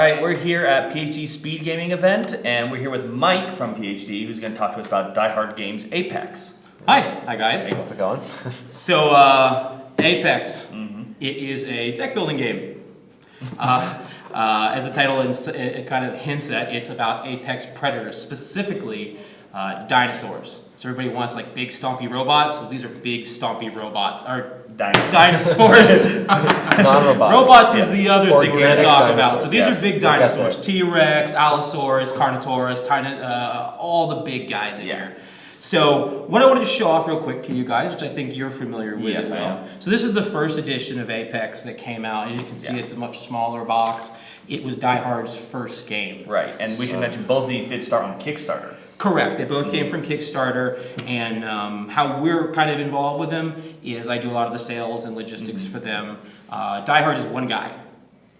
right, we're here at PhD Speed Gaming event, and we're here with Mike from PhD, who's going to talk to us about Die Hard Games Apex. Hi guys. Hey, How's it going? So Apex, it is a deck building game. As the title it kind of hints at, it's about apex predators, specifically dinosaurs. So everybody wants like big stompy robots. So these are big stompy robots, or dinosaurs. Non-robotic. Robots is the other thing we're going to talk about. dinosaurs, So these are big We'll get dinosaurs: there. T-Rex, Allosaurus, Carnotaurus, all the big guys in here. So what I wanted to show off real quick to you guys, which I think you're familiar with Yes, as I well. am. So this is the first edition of Apex that came out. As you can see, it's a much smaller box. It was Die Hard's first game. Right, and we should mention both of these did start on Kickstarter. Correct. They both came from Kickstarter, and how we're kind of involved with them is I do a lot of the sales and logistics for them. Die Hard is one guy.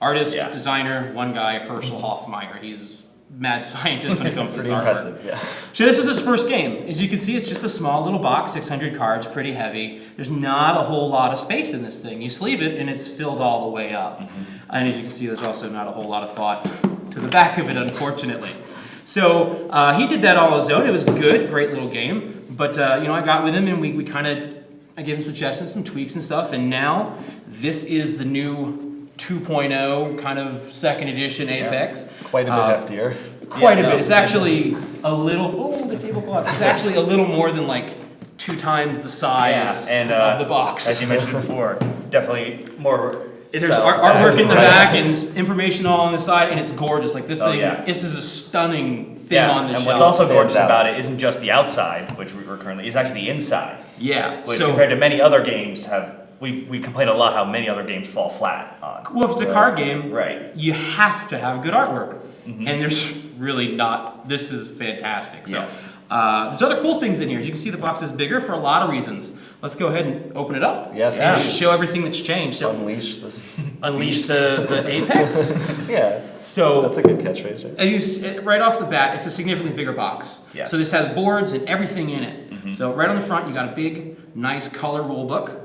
Artist, designer, one guy, Herschel Hoffmeyer. He's mad scientist when it comes to Pretty artwork. impressive, yeah. So this is his first game. As you can see, it's just a small little box, 600 cards, pretty heavy. There's not a whole lot of space in this thing. You sleeve it and it's filled all the way up. And as you can see, there's also not a whole lot of thought to the back of it, unfortunately. So he did that all on his own. It was good, great little game. But I got with him and we kind of, I gave him some suggestions, some tweaks and stuff. And now this is the new 2.0 kind of second edition Apex. Quite a bit heftier. Quite a bit. It's actually a little, the tablecloth. It's actually a little more than like 2 times the size of the box. As you mentioned before, definitely more. There's artwork in the back and information all on the side, and it's gorgeous. Like this thing, this is a stunning thing on the and shelf. what's also Stands gorgeous out. about it isn't just the outside, which we're currently, is actually the inside. Yeah. Which So, compared to many other games we complain a lot how many other games fall flat on. well, if it's a card game, Right. you have to have good artwork. And there's really not. This is fantastic. So, Yes. there's other cool things in here. As you can see, the box is bigger for a lot of reasons. Let's go ahead and open it up. Yes, And please. show everything that's changed. So, Unleash this. unleash the Apex. Yeah, So that's a good catchphrase, right? as you right off the bat, it's a significantly bigger box. Yes. So this has boards and everything in it. So right on the front, you got a big, nice color rule book.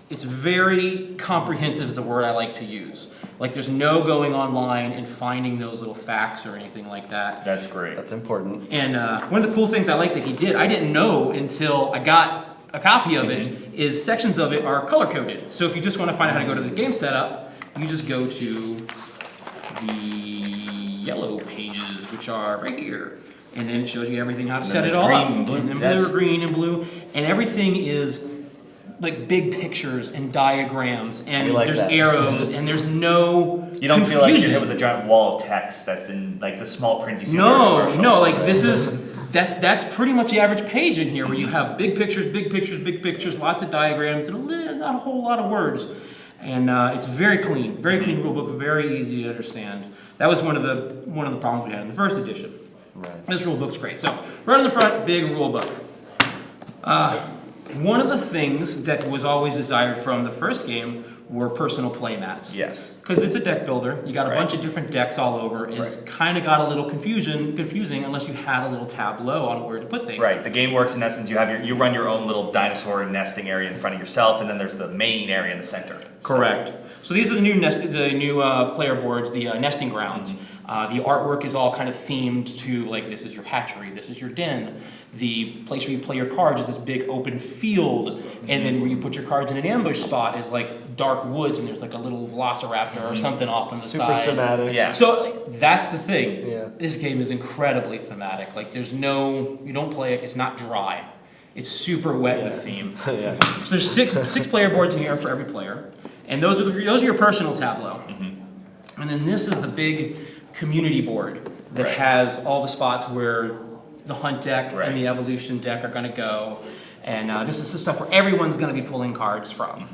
It's very comprehensive is the word I like to use. Like there's no going online and finding those little facts or anything like that. That's great. That's important. And one of the cool things I like that he did, I didn't know until I got a copy of it, is sections of it are color coded. So if you just want to find out how to go to the game setup, you just go to the yellow pages, which are right here. And then it shows you everything how to set it all up. green and blue. And then That's- blue, green, and blue. And everything is like big pictures and diagrams, and I like there's that. arrows, and there's no You don't feel like confusion. you're hit with a giant wall of text that's in like the small print you see in the commercials. No, like this is that's pretty much the average page in here where you have big pictures, lots of diagrams, and not a whole lot of words. And it's very clean rule book, very easy to understand. That was one of the problems we had in the first edition. Right. This rule book's great. So right on the front, big rule book. One of the things that was always desired from the first game were personal play mats. Yes. Because it's a deck builder, you got a Right. bunch of different decks all over. It's kind of got a little confusing unless you had a little tableau on where to put things. Right. The game works in essence. You run your own little dinosaur nesting area in front of yourself, and then there's the main area in the center. Correct. So these are the new player boards, the nesting grounds. The artwork is all kind of themed to like this is your hatchery, this is your den. The place where you play your cards is this big open field, and then where you put your cards in an ambush spot is like dark woods, and there's like a little velociraptor or something off on the Super side. thematic. Yeah. So like, that's the thing. Yeah. This game is incredibly thematic. Like you don't play it. It's not dry. It's super wet with theme. Yeah. So there's six player boards in here for every player, and those are your personal tableau. And then this is the big community board that has all the spots where the hunt deck and the evolution deck are going to go, and this is the stuff where everyone's going to be pulling cards from.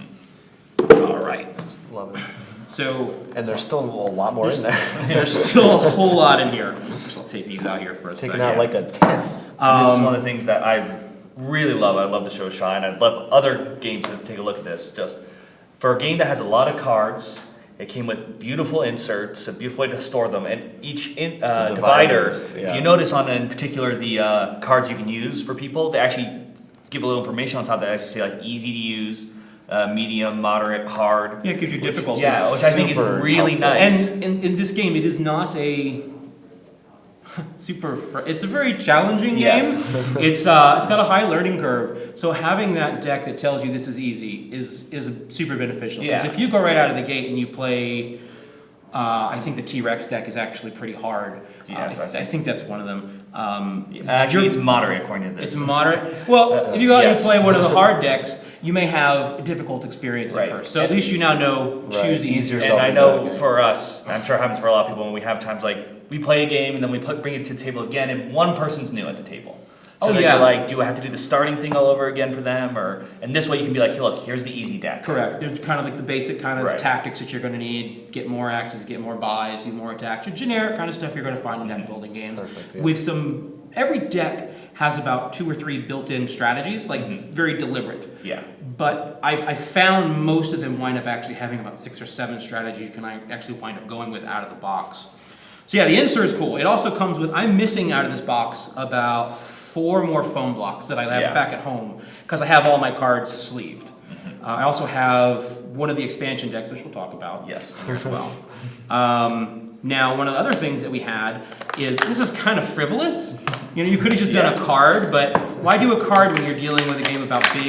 All right. Love it. So And there's still a lot more in there. there's still a whole lot in here. I'll take these out here for a Taking second. out like a tenth. And this is one of the things that I really love. I love the show Shine. I'd love other games to take a look at this. Just for a game that has a lot of cards, it came with beautiful inserts, a beautiful way to store them, and each divider. dividers, yeah. If you notice on in particular the cards you can use for people, they actually give a little information on top that actually say like easy to use, medium, moderate, hard. Yeah, it gives you difficulty. Yeah, which I think is Super really helpful. nice. And in this game, it is not a it's a very challenging Yes. game. It's got a high learning curve. So having that deck that tells you this is easy is super beneficial. Because Yeah. if you go right out of the gate and you play, I think the T-Rex deck is actually pretty hard. Yes, I think that's one of them. Actually, it's moderate according to this. It's moderate. Well, if you go out yes. and play one of the hard decks, you may have a difficult experience Right. at first. So at least you now know choose the easier. Easier And I Yourself know into it. for us, I'm sure it happens for a lot of people when we have times like we play a game and then we bring it to the table again, and one person's new at the table. So Oh, then yeah. you're like, do I have to do the starting thing all over again for them, or? And this way you can be like, hey, look, here's the easy deck. Correct. They're kind of like the basic kind of Right. tactics that you're going to need. Get more actions, get more buys, do more attacks. Your generic kind of stuff you're going to find in deck building games. Perfect, yeah. With some, every deck has about 2 or 3 built-in strategies, like very deliberate. Yeah. But I've found most of them wind up actually having about 6 or 7 strategies you can actually wind up going with out of the box. So yeah, the insert is cool. It also comes with, I'm missing out of this box about 4 more foam blocks that I have Yeah. back at home because I have all my cards sleeved. I also have one of the expansion decks, which we'll talk about Yes. here as well. Now, one of the other things that we had is, this is kind of frivolous. You know, you could have just done a card, but why do a card when you're dealing with a game about big,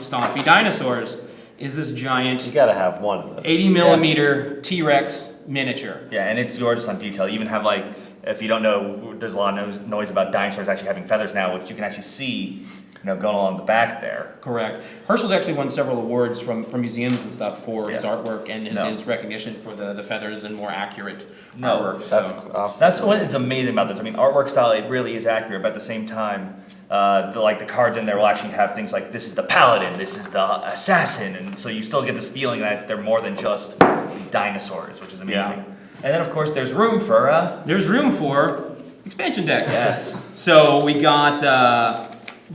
stompy dinosaurs? Is this giant You gotta have one of those. 80 millimeter T-Rex miniature? Yeah, and it's gorgeous on detail. You even have like, if you don't know, there's a lot of noise about dinosaurs actually having feathers now, which you can actually see, going along the back there. Correct. Herschel's actually won several awards from museums and stuff for his Yeah. artwork and his recognition for the feathers and more accurate No, artwork. That's so. awesome. That's what is amazing about this. I mean, artwork style, it really is accurate, but at the same time, the cards in there will actually have things like, this is the paladin, this is the assassin, and so you still get this feeling that they're more than just dinosaurs, which is amazing. Yeah. And then, of course, there's room for, There's room for expansion decks. yes. So we got,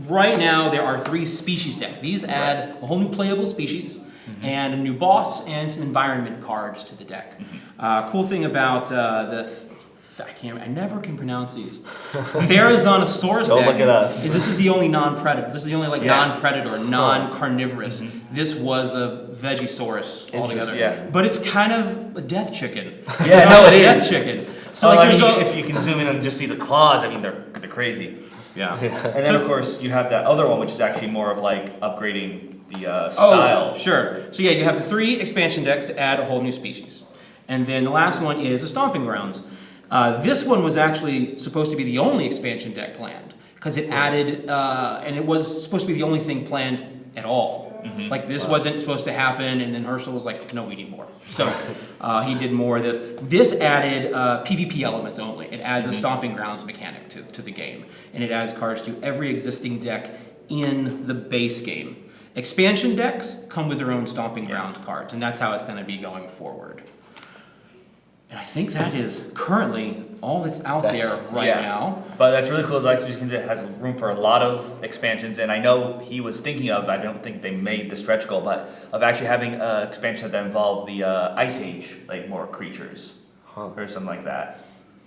right now there are 3 species decks. These add a whole new playable species and a new boss and some environment cards to the deck. Cool thing about I never can pronounce these. Therizanosaurus Don't deck look at us. is this is the only non-predator. This is the only Yeah. non-predator, non-carnivorous. This was a Vegisaurus altogether. Interesting. Yeah. But it's kind of a death chicken. Yeah, no, it Death is. chicken. So, So like I there's mean, a, if you can zoom in and just see the claws, I mean, they're crazy. yeah. And then, of course, you have that other one, which is actually more of like upgrading the style. Oh, sure. So yeah, you have the 3 expansion decks that add a whole new species. And then the last one is the Stomping Grounds. This one was actually supposed to be the only expansion deck planned, because it added, and it was supposed to be the only thing planned at all. Like this wasn't supposed to happen, and then Herschel was like, no, we need more. So he did more of this. This added PvP elements only. It adds a Stomping Grounds mechanic to the game, and it adds cards to every existing deck in the base game. Expansion decks come with their own Stomping Grounds cards, and that's how it's going to be going forward. And I think that is currently all that's out there right now. But that's really cool. Is like it has room for a lot of expansions, and I know he was thinking of. I don't think they made the stretch goal, but of actually having an expansion that involved the Ice Age, like more creatures or something like that.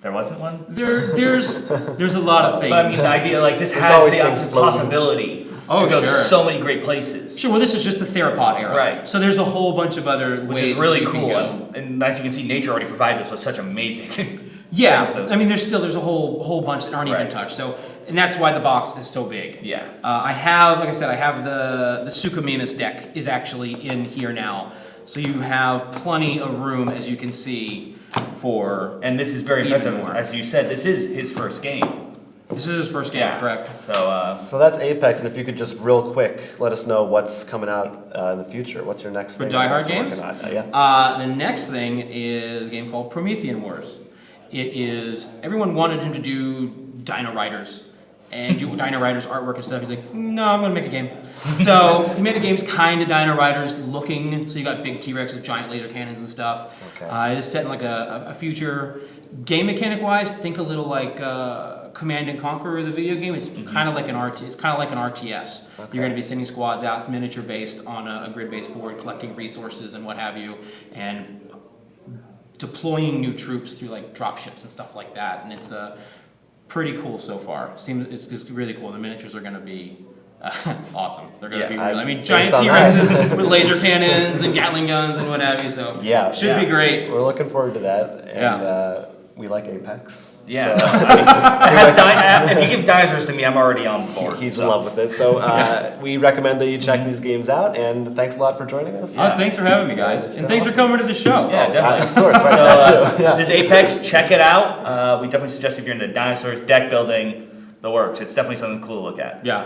There wasn't one. There's a lot of things. But I mean, the idea like this There's has always the things floating. possibility Oh, to go sure. so many great places. Sure, well this is just the Theropod era. Right. So there's a whole bunch of other Which ways is really that you can cool, go. and as you can see, nature already provides us with such amazing. Yeah, things that- I mean there's a whole bunch that aren't even Right. touched. So, and that's why the box is so big. Yeah. I have, like I said, I have the Suchomimus deck is actually in here now. So you have plenty of room, as you can see, for. And this is very Even impressive. more. As you said, this is his first game. This is his first game, Yeah. correct? So, So that's Apex, and if you could just real quick let us know what's coming out in the future. What's your next For thing? Die Hard that you're games? working on? Yeah. The next thing is a game called Promethean Wars. It is, everyone wanted him to do Dino Riders and do Dino Riders artwork and stuff. He's like, no, I'm gonna make a game. So he made a game's kind of Dino Riders looking. So you got big T-Rexes, giant laser cannons and stuff. Okay. It is set in like a future. Game mechanic wise, think a little like Command and Conquer, the video game. It's kind of like an It's kind of like an RTS. Okay. You're going to be sending squads out. It's miniature based on a grid-based board, collecting resources and what have you, and deploying new troops through like drop ships and stuff like that. And it's pretty cool so far. It's really cool. The miniatures are going to be awesome. They're gonna Yeah, be really, I mean, based giant on T-Rexes with laser cannons and Gatling guns and what have you, so. Yeah. Should be great. We're looking forward to that, and Yeah. we like Apex. Yeah, so- no, I mean, if you give dinosaurs to me, I'm already on board. He's so. in love with it. So we recommend that you check these games out, and thanks a lot for joining us. Thanks for having me, guys. It's And been thanks for awesome. coming to the show. Yeah, definitely. Of course, right, So, that too. Yeah. this Apex, check it out. We definitely suggest if you're into dinosaurs, deck building, the works. It's definitely something cool to look at. Yeah.